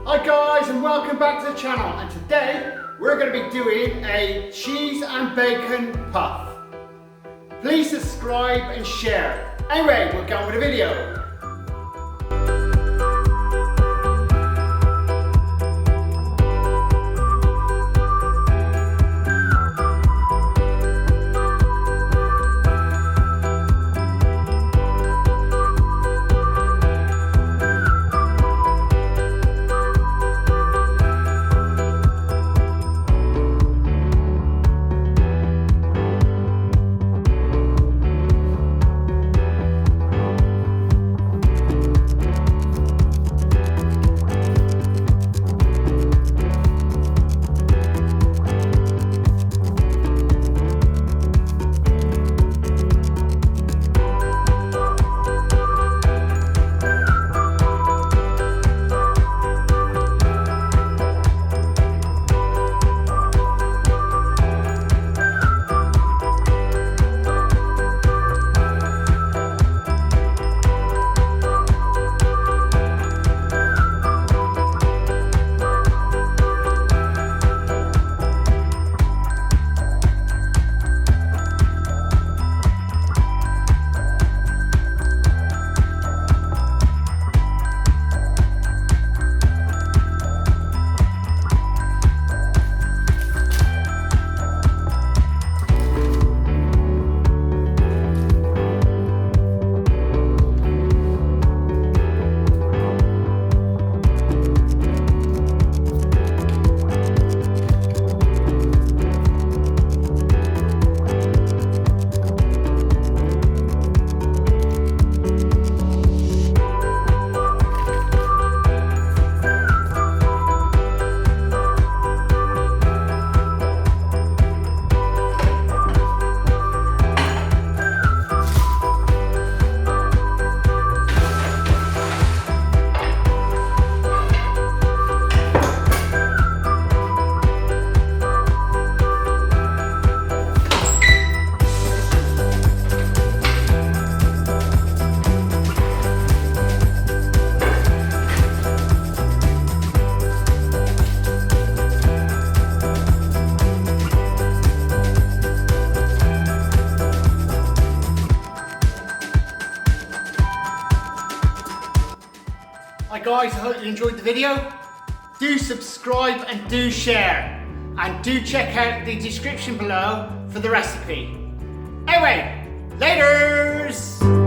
Hi guys, and welcome back to the channel, and today we're going to be doing a cheese and bacon puff. Please subscribe and share. Anyway, we'll get on with the video. Hi guys, I hope you enjoyed the video. Do subscribe and do share. And do check out the description below for the recipe. Anyway, laters!